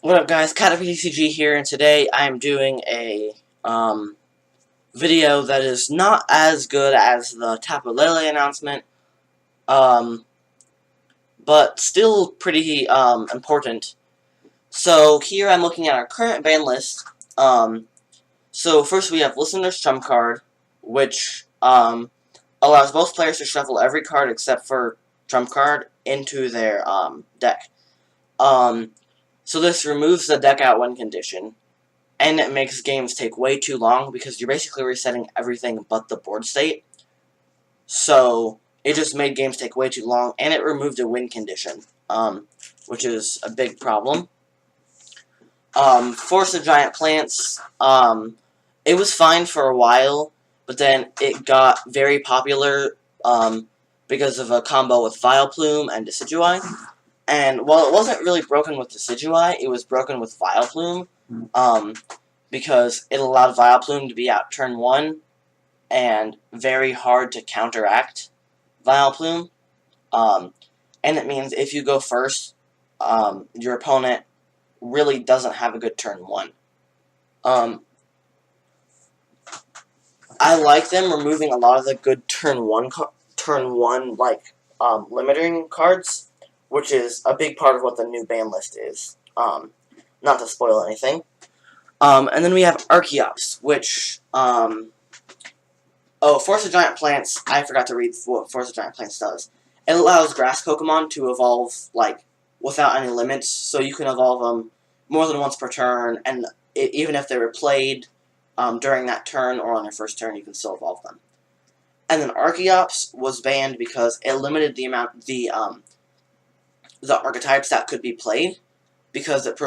What up, guys? CatPTCG here, and today I'm doing a video that is not as good as the Tapu Lele announcement, um, but still pretty important. So here I'm looking at our current ban list. So first we have Listener's Trump card, which allows both players to shuffle every card except for Trump card into their deck. So this removes the deck out win condition. And it makes games take way too long because you're basically resetting everything but the board state. So it just made games take way too long, and it removed a win condition, which is a big problem. Force of Giant Plants, it was fine for a while, but then it got very popular because of a combo with Vileplume and Decidueye. And while it wasn't really broken with Decidueye, it was broken with Vileplume. Because it allowed Vileplume to be out turn 1 and very hard to counteract Vileplume. And it means if you go first, your opponent really doesn't have a good turn 1. I like them removing a lot of the good turn 1 limiting cards, which is a big part of what the new ban list is. Not to spoil anything. And then we have Archeops, which, Force of Giant Plants, I forgot to read what Force of Giant Plants does. It allows grass Pokemon to evolve, without any limits, so you can evolve them more than once per turn, and even if they were played during that turn or on your first turn, you can still evolve them. And then Archeops was banned because it limited the amount, the archetypes that could be played, because it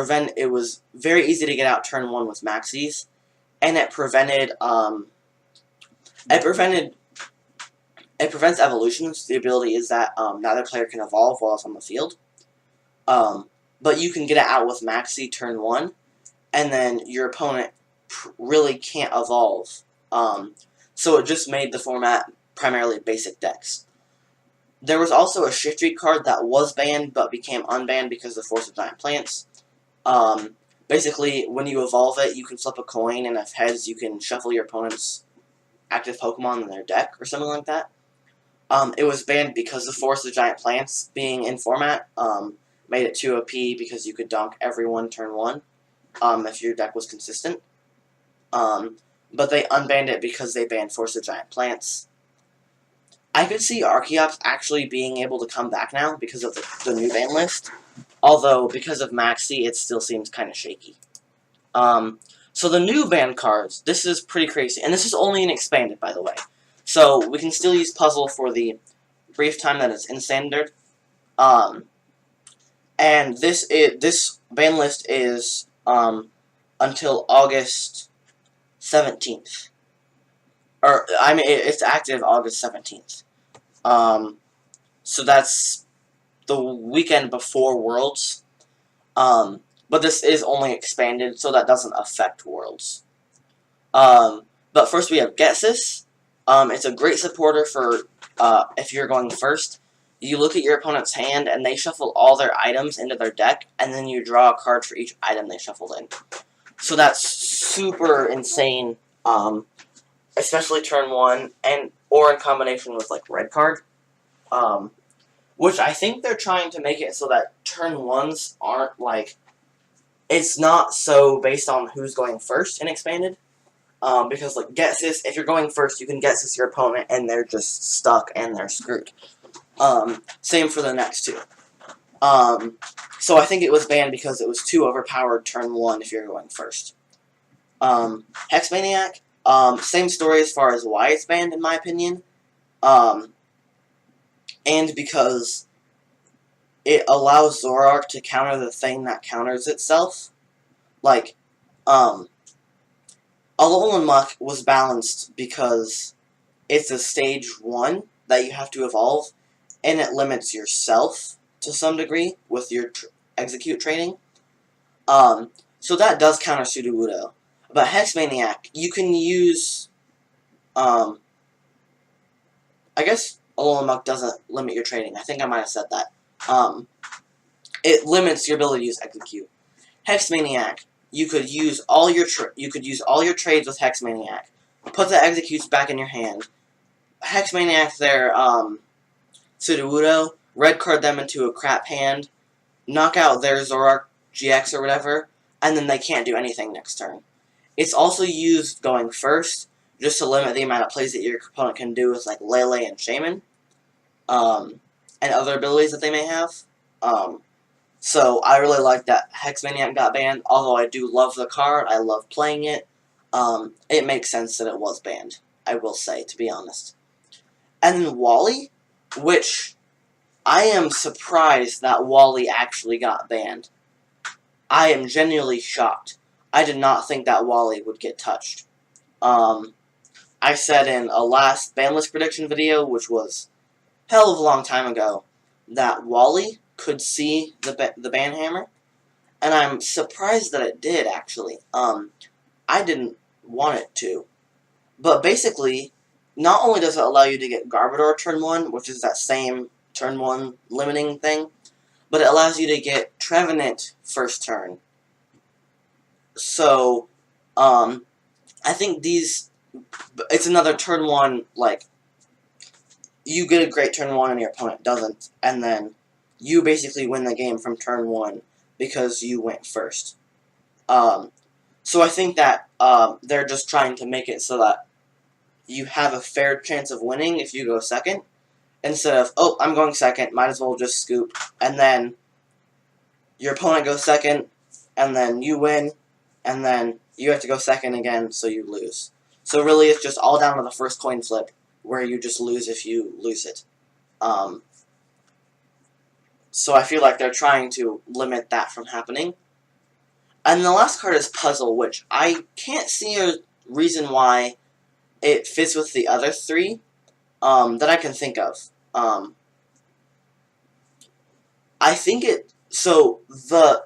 was very easy to get out turn 1 with Maxis, and it prevents evolutions. The ability is that neither player can evolve while it's on the field. But you can get it out with Maxi turn 1, and then your opponent really can't evolve. So it just made the format primarily basic decks. There was also a Shiftry card that was banned, but became unbanned because of Force of Giant Plants. Basically, when you evolve it, you can flip a coin, and if heads, you can shuffle your opponent's active Pokemon in their deck, or something like that. It was banned because of Force of Giant Plants being in format, made it too OP because you could donk everyone turn 1, if your deck was consistent. But they unbanned it because they banned Force of Giant Plants. I could see Archeops actually being able to come back now because of the new ban list, although because of Maxi, it still seems kind of shaky. So the new ban cards, this is pretty crazy, and this is only an expanded, by the way. So we can still use Puzzle for the brief time that it's in Standard. And this ban list is until August 17th. It's active August 17th. So that's the weekend before Worlds. But this is only expanded, so that doesn't affect Worlds. But first we have Getsis. It's a great supporter for if you're going first. You look at your opponent's hand, and they shuffle all their items into their deck, and then you draw a card for each item they shuffled in. So that's super insane, especially turn 1, or in combination with, Red card. Which I think they're trying to make it so that turn 1s aren't, it's not so based on who's going first in Expanded. Because, Getsis, if you're going first, you can Getsis your opponent, and they're just stuck, and they're screwed. Same for the next two. So I think it was banned because it was too overpowered turn 1 if you're going first. Hexmaniac, same story as far as why it's banned, in my opinion. And because it allows Zoroark to counter the thing that counters itself. Alolan Muck was balanced because it's a stage 1 that you have to evolve, and it limits yourself to some degree with your execute training. So that does counter Sudowoodo. But Hexmaniac, you can use, I guess Alolan Muck doesn't limit your training. I think I might have said that. It limits your ability to use execute. Hex Maniac. You could use all your trades with Hex Maniac. Put the executes back in your hand. Hex Maniac their Sudowoodo, red card them into a crap hand, knock out their Zoroark GX or whatever, and then they can't do anything next turn. It's also used going first, just to limit the amount of plays that your opponent can do with like Lele and Shaman, and other abilities that they may have. So I really like that Hex Maniac got banned, although I do love the card, I love playing it. It makes sense that it was banned, I will say, to be honest. And then Wally, which I am surprised that Wally actually got banned. I am genuinely shocked. I did not think that Wally would get touched. I said in a last BANLIST prediction video, which was hell of a long time ago, that Wally could see the ban hammer, and I'm surprised that it did, actually. I didn't want it to. But basically, not only does it allow you to get Garbodor turn 1, which is that same turn 1 limiting thing, but it allows you to get Trevenant first turn. So, I think it's another turn 1, like, you get a great turn 1 and your opponent doesn't, and then you basically win the game from turn 1 because you went first. So I think that they're just trying to make it so that you have a fair chance of winning if you go second, instead of, oh, I'm going second, might as well just scoop, and then your opponent goes second, and then you win, and then you have to go second again, so you lose. So really, it's just all down to the first coin flip, where you just lose if you lose it. So I feel like they're trying to limit that from happening. And the last card is Puzzle, which I can't see a reason why it fits with the other three that I can think of. I think so the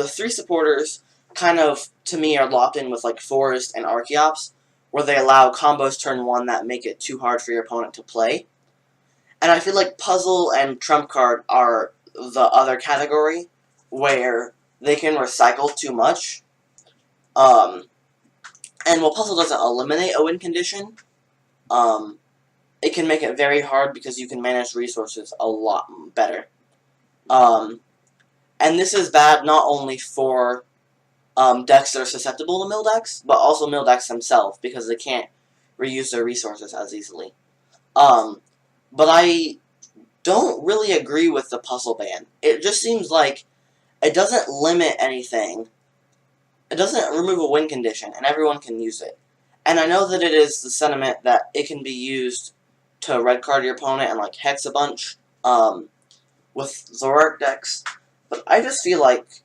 three supporters kind of, to me, are locked in with like Forest and Archeops, where they allow combos turn 1 that make it too hard for your opponent to play. And I feel like Puzzle and Trump Card are the other category, where they can recycle too much. And while Puzzle doesn't eliminate a win condition, it can make it very hard because you can manage resources a lot better. And this is bad not only for decks that are susceptible to mill decks, but also mill decks themselves, because they can't reuse their resources as easily. But I don't really agree with the Puzzle ban. It just seems like it doesn't limit anything. It doesn't remove a win condition, and everyone can use it. And I know that it is the sentiment that it can be used to red card your opponent and like hex a bunch with Zoroark decks, but I just feel like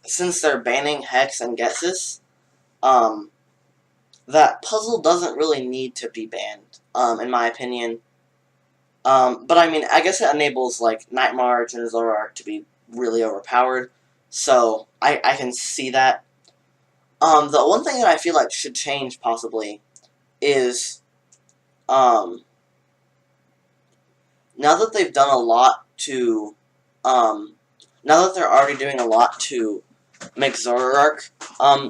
since they're banning Hex and Getsis, that Puzzle doesn't really need to be banned, in my opinion. But I mean, I guess it enables like Night March and Zoroark to be really overpowered, so I can see that. The one thing that I feel like should change, possibly, is, now that they've done a lot to, now that they're already doing a lot to make Zoroark,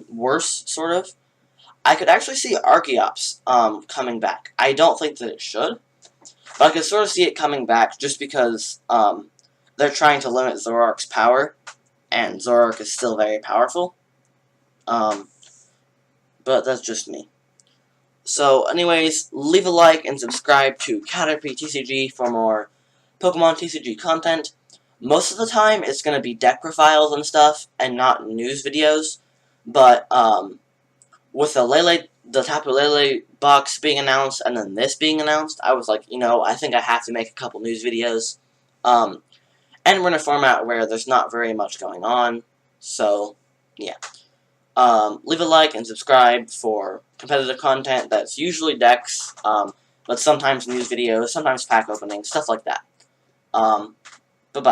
worse, sort of, I could actually see Archeops, coming back. I don't think that it should, but I could sort of see it coming back just because, they're trying to limit Zoroark's power, and Zoroark is still very powerful. But that's just me. So, anyways, leave a like and subscribe to Caterpie TCG for more Pokemon TCG content. Most of the time, it's going to be deck profiles and stuff, and not news videos. But, with the Tapu Lele box being announced, and then this being announced, I was like, you know, I think I have to make a couple news videos. And we're in a format where there's not very much going on, so, yeah. Leave a like and subscribe for competitive content that's usually decks, but sometimes news videos, sometimes pack openings, stuff like that.